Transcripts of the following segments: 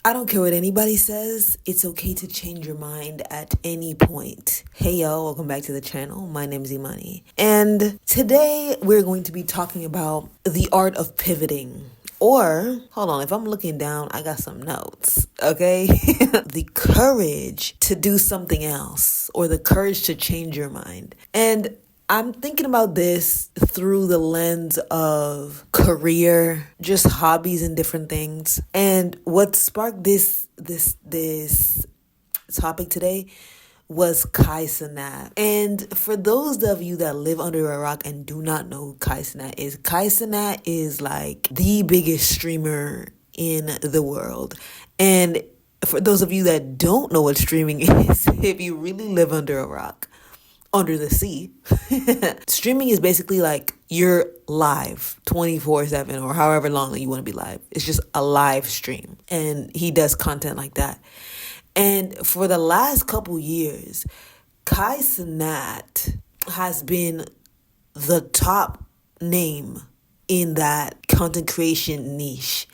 I don't care what anybody says, it's okay to change your mind at any point. Hey yo, welcome back to the channel. My name is Imani. And today we're going to be talking about the art of pivoting. Or, hold on, if I'm looking down, I got some notes, okay? The courage to do something else, or the courage to change your mind. And I'm thinking about this through the lens of career, just hobbies and different things. And what sparked this topic today was Cenat. And for those of you that live under a rock and do not know who Cenat is like the biggest streamer in the world. And for those of you that don't know what streaming is, if you really live under a rock, under the sea, streaming is basically like you're live 24/7 or however long that you want to be live. It's just a live stream, and he does content like that. And for the last couple years, Cenat has been the top name in that content creation niche,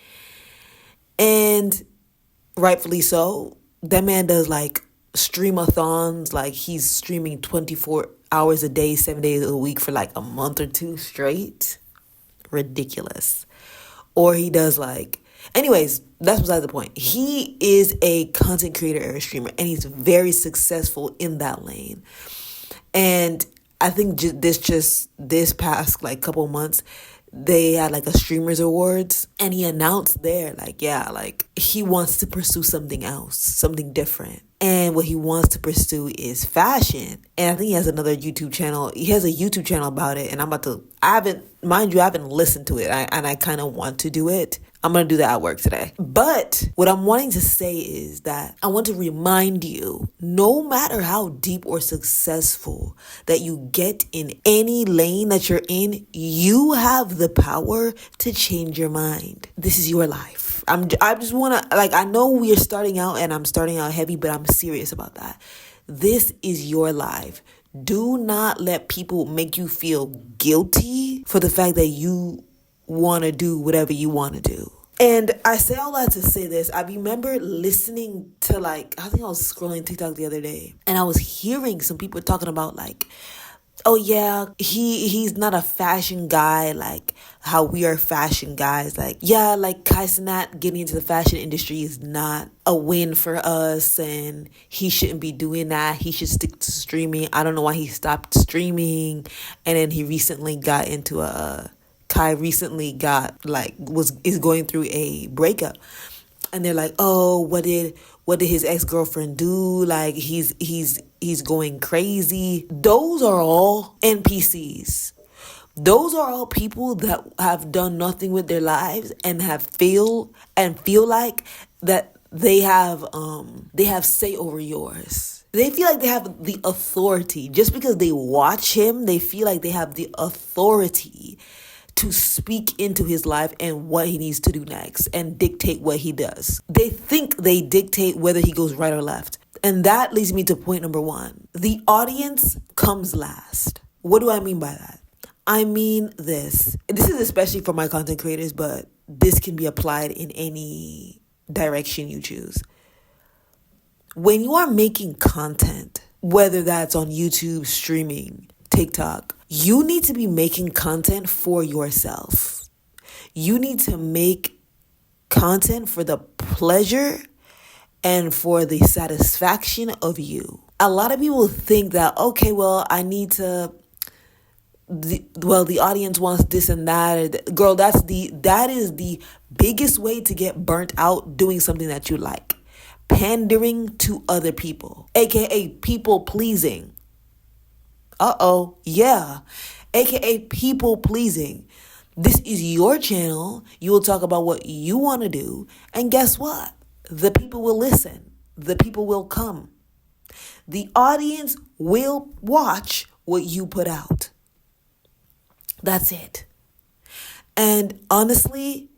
and rightfully so. That man does like streamathons, like he's streaming 24 hours a day, 7 days a week for like a month or two straight. Ridiculous. Or he does like, anyways, that's beside the point. He is a content creator or a streamer, and he's very successful in that lane. And I think this past like couple months, they had like a streamers awards, and he announced there like, yeah, like he wants to pursue something else, something different. And what he wants to pursue is fashion. And I think he has another YouTube channel. He has a YouTube channel about it. And I haven't listened to it. And I kind of want to do it. I'm going to do that at work today. But what I'm wanting to say is that I want to remind you, no matter how deep or successful that you get in any lane that you're in, you have the power to change your mind. This is your life. I just want to, like, I know we are starting out and I'm starting out heavy, but I'm serious about that. This is your life. Do not let people make you feel guilty for the fact that you want to do whatever you want to do. And I say all that to say this. I remember listening to I think I was scrolling TikTok the other day, and I was hearing some people talking about like, oh yeah, he's not a fashion guy like how we are fashion guys. Like, yeah, like Cenat getting into the fashion industry is not a win for us, and he shouldn't be doing that. He should stick to streaming. I don't know why he stopped streaming. And then he recently got into Kai recently is going through a breakup, and they're like, oh, what did his ex-girlfriend do? Like he's going crazy. Those are all NPCs. Those are all people that have done nothing with their lives and feel like that they have say over yours. They feel like they have the authority. Just because they watch him, they feel like they have the authority to speak into his life and what he needs to do next and dictate what he does. They think they dictate whether he goes right or left. And that leads me to point number one. The audience comes last. What do I mean by that? I mean this. This is especially for my content creators, but this can be applied in any direction you choose. When you are making content, whether that's on YouTube, streaming, TikTok, you need to be making content for yourself. You need to make content for the pleasure and for the satisfaction of you. A lot of people think that, okay, well, the audience wants this and that. Girl, that is the biggest way to get burnt out doing something that you like. Pandering to other people, aka people pleasing. Yeah. AKA people pleasing. This is your channel. You will talk about what you want to do. And guess what? The people will listen. The people will come. The audience will watch what you put out. That's it. And honestly,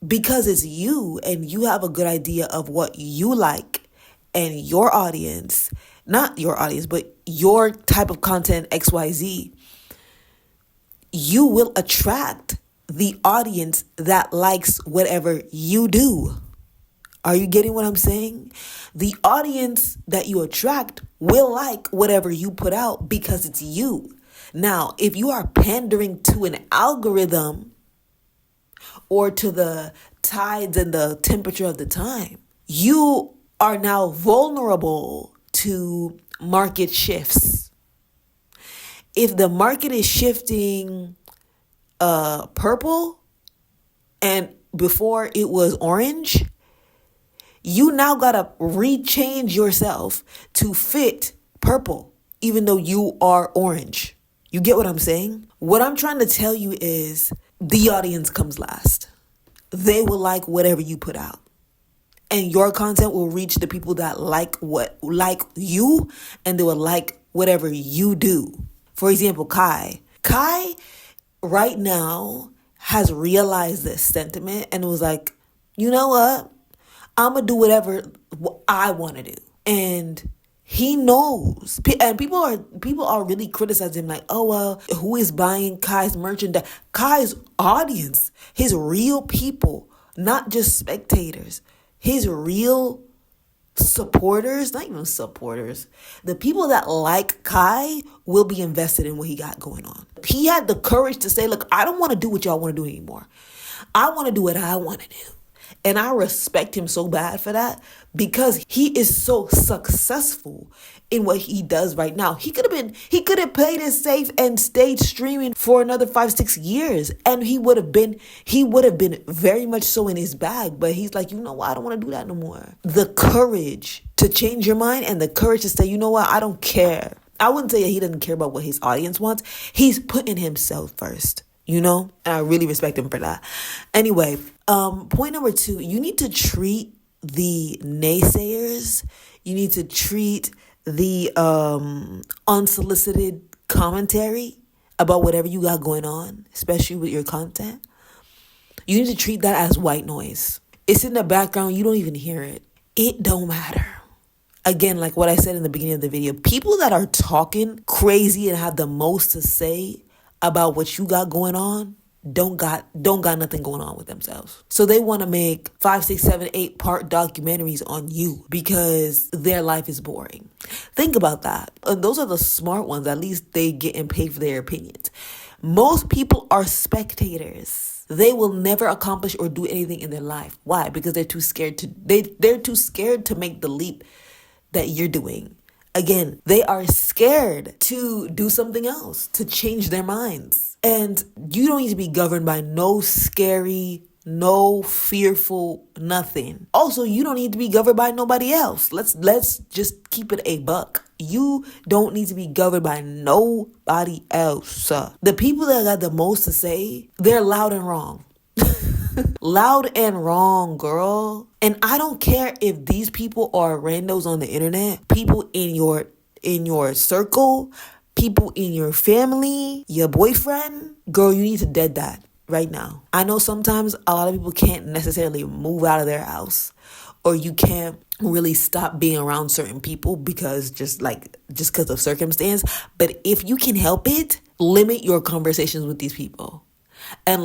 because it's you and you have a good idea of what you like and your audience, not your audience, but your type of content, XYZ, you will attract the audience that likes whatever you do. Are you getting what I'm saying? The audience that you attract will like whatever you put out because it's you. Now, if you are pandering to an algorithm or to the tides and the temperature of the time, you are now vulnerable to market shifts. If the market is shifting purple and before it was orange, you now gotta rechange yourself to fit purple, even though you are orange. You get what I'm saying? What I'm trying to tell you is the audience comes last. They will like whatever you put out. And your content will reach the people that like you, and they will like whatever you do. For example, Kai. Kai right now has realized this sentiment and was like, you know what? I'm going to do whatever I want to do. And he knows. And people are really criticizing him like, oh, well, who is buying Kai's merchandise? Kai's audience, his real people, not just spectators. His real supporters, not even supporters, the people that like Kai will be invested in what he got going on. He had the courage to say, look, I don't want to do what y'all want to do anymore. I want to do what I want to do. And I respect him so bad for that because he is so successful in what he does right now. He could have played it safe and stayed streaming for another 5-6 years. And he would have been very much so in his bag. But he's like, you know what? I don't want to do that no more. The courage to change your mind and the courage to say, you know what? I don't care. I wouldn't say that he doesn't care about what his audience wants. He's putting himself first. And I really respect him for that. Anyway, point number 2, you need to treat the naysayers. You need to treat the unsolicited commentary about whatever you got going on, especially with your content. You need to treat that as white noise. It's in the background. You don't even hear it. It don't matter. Again, like what I said in the beginning of the video, people that are talking crazy and have the most to say about what you got going on don't got nothing going on with themselves. So they want to make 5, 6, 7, 8 part documentaries on you because their life is boring. Think about that. And those are the smart ones. At least they getting paid for their opinions. Most people are spectators. They will never accomplish or do anything in their life. Why? Because they're too scared they're too scared to make the leap that you're doing. Again, they are scared to do something else, to change their minds. And you don't need to be governed by no scary, no fearful, nothing. Also, you don't need to be governed by nobody else. Let's just keep it a buck. You don't need to be governed by nobody else. The people that got the most to say, they're loud and wrong. Loud and wrong, girl. And I don't care if these people are randos on the internet, people in your circle, people in your family, your boyfriend. Girl, you need to dead that right now. I know sometimes a lot of people can't necessarily move out of their house, or you can't really stop being around certain people because just because of circumstance. But if you can help it, limit your conversations with these people. And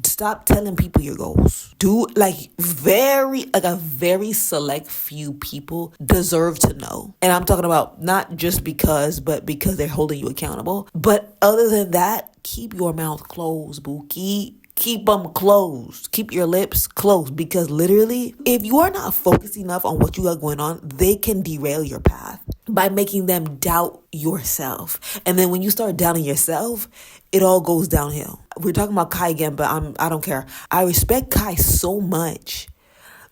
stop telling people your goals. Do a very select few people deserve to know. And I'm talking about not just because, but because they're holding you accountable. But other than that, keep your mouth closed, boo. Keep them closed. Keep your lips closed. Because literally, if you are not focused enough on what you got going on, they can derail your path by making them doubt yourself. And then when you start doubting yourself, it all goes downhill. We're talking about Kai again, but I don't care. I respect Kai so much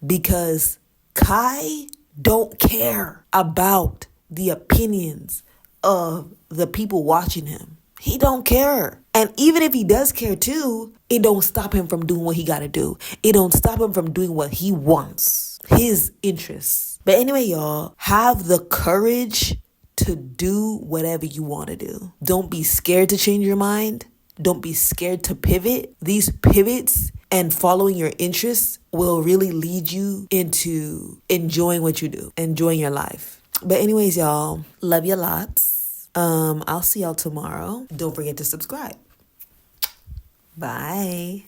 because Kai don't care about the opinions of the people watching him. He don't care. And even if he does care too, it don't stop him from doing what he got to do. It don't stop him from doing what he wants, his interests. But anyway, y'all, have the courage to do whatever you want to do. Don't be scared to change your mind. Don't be scared to pivot. These pivots and following your interests will really lead you into enjoying what you do, enjoying your life. But anyways, y'all, love you lots. I'll see y'all tomorrow. Don't forget to subscribe. Bye.